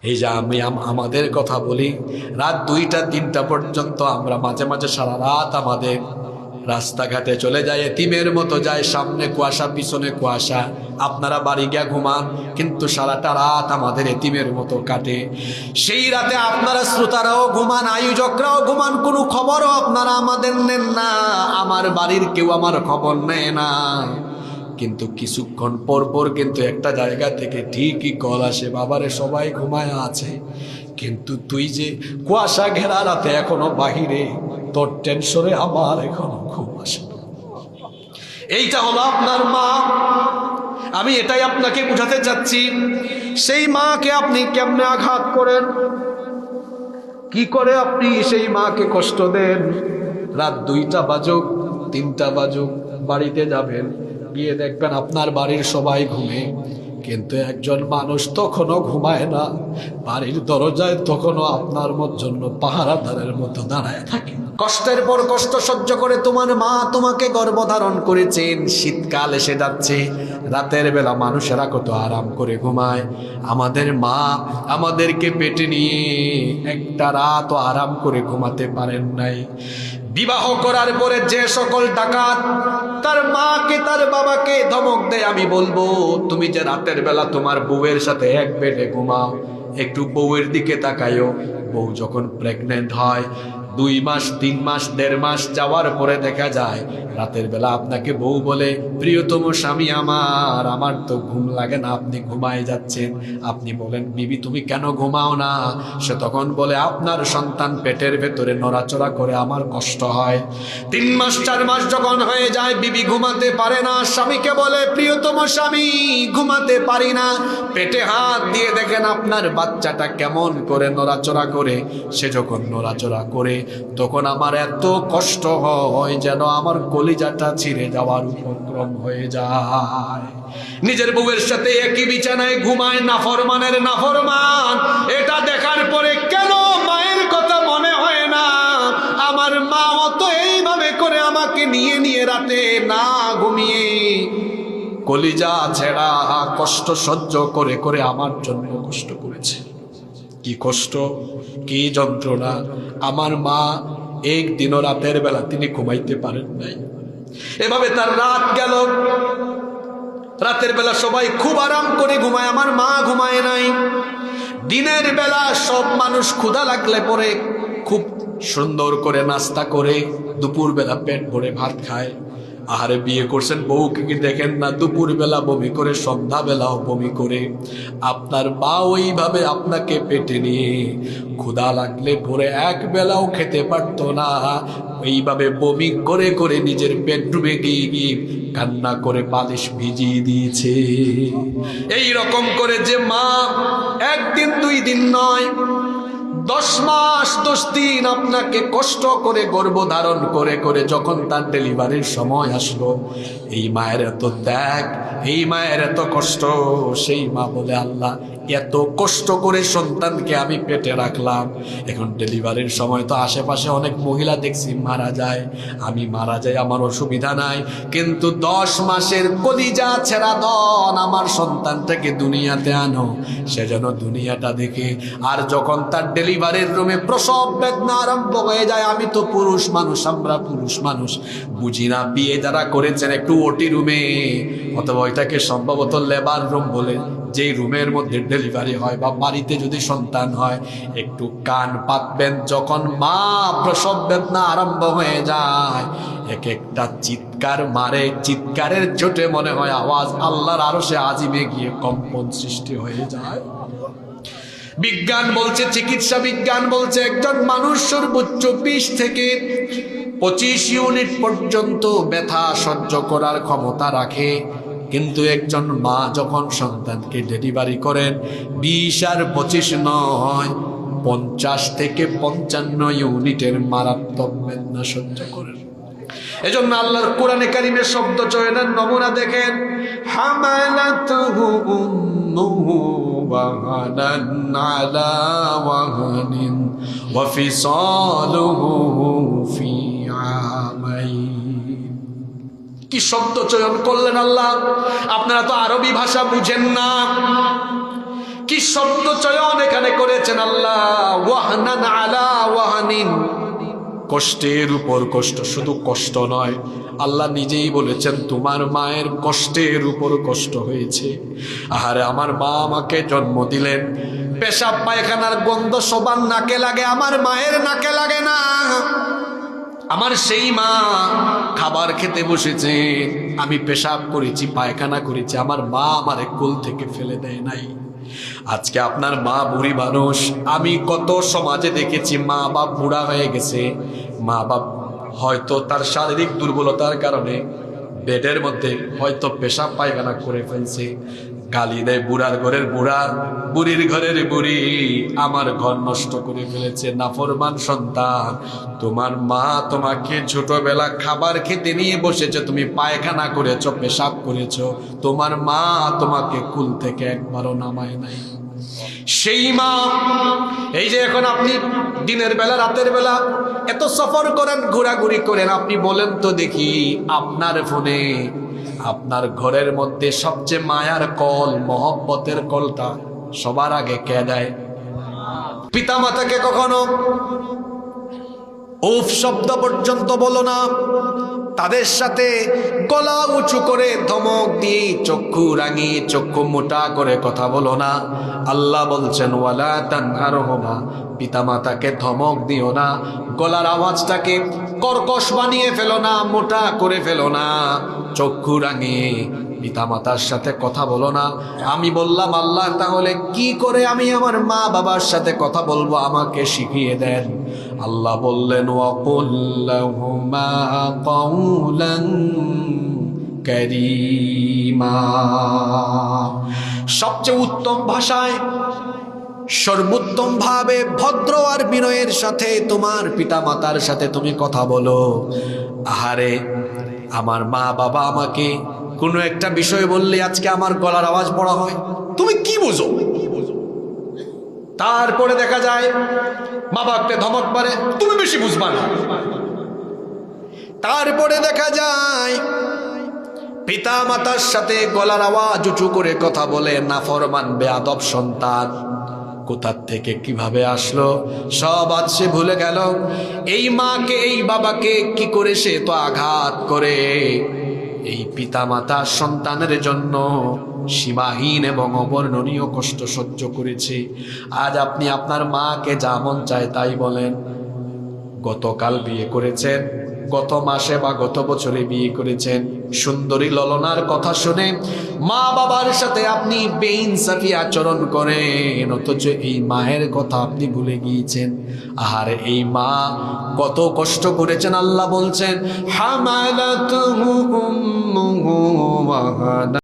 এই যে আমাদের কথা বলি, রাত 2টা 3টা পর্যন্ত আমরা মাঝে মাঝে সারা রাত আমাদের রাস্তাঘাটে চলে যায়, এতিমের মতো যায়, সামনে কুয়াশা পিছনে কুয়াশা। আপনারা বাড়ি গিয়া ঘুমান, কিন্তু সারাটা রাত আমাদের এতিমের মতো কাটে। সেই রাতে আপনারা শ্রোতারাও ঘুমান, আয়োজকরাও ঘুমান, কোনো খবরও আপনারা আমাদের নেন না, আমার বাড়ির কেউ আমার খবর নেয় না। কিন্তু কিছুক্ষণ পর পর কিন্তু একটা জায়গা থেকে ঠিকই কল আসে, বাবারে সবাই ঘুমায় আছে, কিন্তু তুই যে কুয়াশা ঘেরা রাতে এখনো বাহিরে, তোর টেনশনে আমার এখনো ঘুম আসে না। এইটা হলো আপনার মা। আমি এটাই আপনাকে বুঝাতে চাচ্ছি। সেই মাকে আপনি কেমনে আঘাত করেন, কি করে আপনি সেই মাকে কষ্ট দেন। রাত 2টা বাজুক 3টা বাজুক বাড়িতে যাবেন, গিয়ে দেখবেন আপনার বাড়ির সবাই ঘুমে, কিন্তু একজন মানুষ তখনও ঘুমায় না, বাড়ির দরজায় তখনও আপনার জন্য পাহারাদারের মতো দাঁড়ায় থাকে। কষ্টের পর কষ্ট সহ্য করে তোমার মা তোমাকে গর্ভধারণ করেছেন। শীতকাল এসে যাচ্ছে, রাতের বেলা মানুষেরা কত আরাম করে ঘুমায়, আমাদের মা আমাদেরকে পেটে নিয়ে একটা রাতও আরাম করে ঘুমাতে পারেন নাই। বিবাহ করার পরে যে সকল ডাকাত তার মাকে তার বাবাকে ধমক দেয়, আমি বলবো তুমি যে রাতের বেলা তোমার বউয়ের সাথে এক বেডে ঘুমাও, একটু বউয়ের দিকে তাকাইও। বউ যখন প্রেগনেন্ট হয়, 2 মাস 3 মাস 1.5 মাস যাওয়ার পরে দেখা যায় রাতের বেলা আপনাকে বউ বলে, প্রিয়তম স্বামী আমার তো ঘুম লাগে না, আপনি ঘুমায় যাচ্ছেন। আপনি বলেন, বিবি তুমি কেন ঘুমাও না? সে তখন বলে, আপনার সন্তান পেটের ভেতরে নড়াচড়া করে, আমার কষ্ট হয়। 3 মাস 4 মাস যখন হয়ে যায়, বিবি ঘুমাতে পারে না, স্বামীকে বলে, প্রিয়তম স্বামী ঘুমাতে পারি না। পেটে হাত দিয়ে দেখেন আপনার বাচ্চাটা কেমন করে নড়াচড়া করে। সে যখন নড়াচড়া করে, তখন আমার এত কষ্ট হয় যেন আমার কলিজাটা ছিঁড়ে যাওয়ার উপক্রম হয়ে যায়। নিজের বউয়ের সাথে একই বিছানায় ঘুমায় নাফরমানের নাফরমান। এটা দেখার পরে কেন মায়ের কথা মনে হয় না? আমার মাও তো এইভাবে করে আমাকে নিয়ে নিয়ে রাতে না ঘুমিয়ে কলিজা ছেঁড়া কষ্ট সহ্য করে করে আমার জন্য কষ্ট করেছে। কি কষ্ট, কি যন্ত্রণা। আমার মা একদিনও রাতের বেলা তিনি ঘুমাইতে পারেন নাই। এভাবে তার রাত গেল। রাতের বেলা সবাই খুব আরাম করে ঘুমায়, আমার মা ঘুমায় নাই। দিনের বেলা সব মানুষ ক্ষুধা লাগলে পরে খুব সুন্দর করে নাস্তা করে দুপুর বেলা পেট ভরে ভাত খায়। আহারে, বিয়ে করছেন, বউকে কি দেখেন না দুপুর বেলা বমি করে, সন্ধ্যা বেলাও বমি করে। আপনার মা ওইভাবে আপনাকে পেটে নিয়ে ক্ষুধা লাগলে ভরে এক বেলাও খেতে পারতো না, এইভাবে বমি করে করে নিজের বেডরুমে গিয়ে গিয়ে কান্না করে পালিশ ভিজিয়ে দিয়েছে। এই রকম করে যে মা 1 দিন 2 দিন নয়, 10 মাস 10 দিন আপনাকে কষ্ট করে গর্ভধারণ করে করে যখন তার ডেলিভারির সময় আসলো, এই মায়ের এত ত্যাগ, এই মায়ের এত কষ্ট। সেই মা বলে, আল্লাহ এত কষ্ট করে সন্তানকে আমি পেটে রাখলাম, এখন ডেলিভারির সময় তো আশেপাশে অনেক মহিলা দেখছি মারা যায়, আমি মারা যাই, আমার অসুবিধা নাই, কিন্তু 10 মাসের কলিজা ছেঁড়া দন আমার সন্তানটাকে দুনিয়াতে আনো, সে যেন দুনিয়াটা দেখে। আর যখন তার ডেলিভারির রুমে প্রসব বেদনা আরম্ভ হয়ে যায়, আমি তো পুরুষ মানুষ, আমরা পুরুষ মানুষ বুঝি না, বিয়ে যারা করেছেন একটু ওটি রুমে, অথবা ওইটাকে সম্ভবত লেবার রুম বলে, যেই রুমের মধ্যে ডেলিভারি হয়, বা বাড়িতে যদি সন্তান হয়, একটু কান পাতবেন। যখন মা প্রসব বেদনা আরম্ভ হয়ে যায়, এক একটা চিৎকার মারে, চিৎকারের চোটে মনে হয় আওয়াজ আল্লাহর আরশে আজিমে গিয়ে কম্পন সৃষ্টি হয়ে যায়। বিজ্ঞান বলছে, চিকিৎসা বিজ্ঞান বলছে, একজন মানুষ সর্বোচ্চ 20 থেকে 25 ইউনিট পর্যন্ত ব্যথা সহ্য করার ক্ষমতা রাখে, কিন্তু একজন মা যখন সন্তানকে ডেলিভারি করেন 20 আর 25 নয়, 50 থেকে 55 ইউনিটের মারাত্মক বেদনা সহ্য করেন। এজন্য আল্লাহর কোরআনে কারিমের শব্দ চয়নের নমুনা দেখেন, হামালাতুহু উম্মুহু ওয়াহানান আলা ওয়াহানিন ওয়া ফিসালুহু ফি আমাইন। কি শব্দ চয়ন করলেন আল্লাহ! আপনারা তো আরবি ভাষা বুঝেন না, কি শব্দ চয়ন এখানে করেছেন আল্লাহ, ওয়াহনান আলা ওয়াহানিন, কষ্টের উপর কষ্ট। শুধু কষ্ট নয়, আল্লাহ নিজেই বলেছেন তোমার মায়ের কষ্টের উপর কষ্ট হয়েছে। আহারে, আমার মা আমাকে জন্ম দিলেন, পেশাব পায়খানার গন্ধ সবার নাকে লাগে, আমার মায়ের নাকে লাগে না। আমার সেই মা খাবার খেতে বসেছে, আমি পেশাব করেছি, পায়খানা করেছি, আমার মা আমার কোল থেকে ফেলে দেয় নাই। আজকে আপনার মা বুড়ি মানুষ। আমি কত সমাজে দেখেছি মা বাপ বুড়া হয়ে গেছে, মা বাপ হয়তো তার শারীরিক দুর্বলতার কারণে বেডের মধ্যে হয়তো পেশাব পায়খানা করে ফেলছে, গালি দেয় বুড়ার ঘরের বুড়া, বুড়ির ঘরের বুড়ি, আমার ঘর নষ্ট করে ফেলেছে, নাফরমান সন্তান। তোমার মা তোমাকে ছোটবেলা খাবার খেতে নিয়ে বসেছে, তুমি পায়খানা করেছো, পেশাব করেছো, তোমার মা তোমাকে কুল থেকে একবারও নামায় নাই। সেই মা, এই যে এখন আপনি দিনের বেলা রাতের বেলা এত সফর করেন, ঘোরাঘুরি করেন, আপনি বলেন তো দেখি, আপনার ফোনে আপনার ঘরের মধ্যে সবচেয়ে মায়ার কল, মহব্বতের কলটা সবার আগে কে দেয়? পিতা মাতাকে কখনো উফ শব্দ পর্যন্ত বলো না, তাদের সাথে গলা উঁচু করে ধমক দিয়ে চক্ষু রাঙিয়ে চক্ষু মোটা করে কথা বলো না। আল্লাহ বলছেন ওয়ালা তানহারহুমা, পিতা মাতাকে ধমক দিও না, গলার আওয়াজটাকে কর্কশ বানিয়ে ফেলো না, মোটা করে ফেলো না, চক্ষু রাঙিয়ে পিতা মাতার সাথে কথা বলো না। আমি বললাম আল্লাহ, তাহলে কি করে আমি আমার মা বাবার সাথে কথা বলবো, আমাকে শিখিয়ে দেন। আল্লাহ বললেন ওয়াকুল লাহুমা কাওলান কারীমা, সবচেয়ে উত্তম ভাষায়, সর্বোত্তম ভাবে, ভদ্র আর বিনয়ের সাথে তোমার পিতা মাতার সাথে তুমি কথা বলো। আহারে, আমার মা বাবা আমাকে কোনো একটা বিষয় বললে আজকে আমার গলার আওয়াজ বড় হয়, তুমি কি বুঝো? তারপরে দেখা যায় মা বাপকে ধমক মারে, তুমি বেশি বুঝবা না। তারপরে দেখা যায় পিতা মাতার সাথে গলার আওয়াজ উঁচু করে কথা বলে নাফরমান বেয়াদব সন্তান। কোথার থেকে কিভাবে আসলো সব আজ সে ভুলে গেল। এই মাকে এই বাবাকে কি করে সে তো আঘাত করে। এই পিতা মাতা সন্তানের জন্য সীমাহীন এবং অবর্ণনীয় কষ্ট সহ্য করেছে। আজ আপনি আপনার মাকে যা মন চায় তাই বলেন। গতকাল বিয়ে করেছেন, গত মাসে বা গত বছরে বিয়ে করেছেন, সুন্দরী ললনার কথা শুনে মা বাবার সাথে আপনি বেইনসাফি আচরণ করেন, অথচ এই মায়ের কথা আপনি ভুলে গিয়েছেন। আর এই মা কত কষ্ট করেছেন। আল্লাহ বলছেন হামালাতুহু উম্মুহু ওয়াহানা।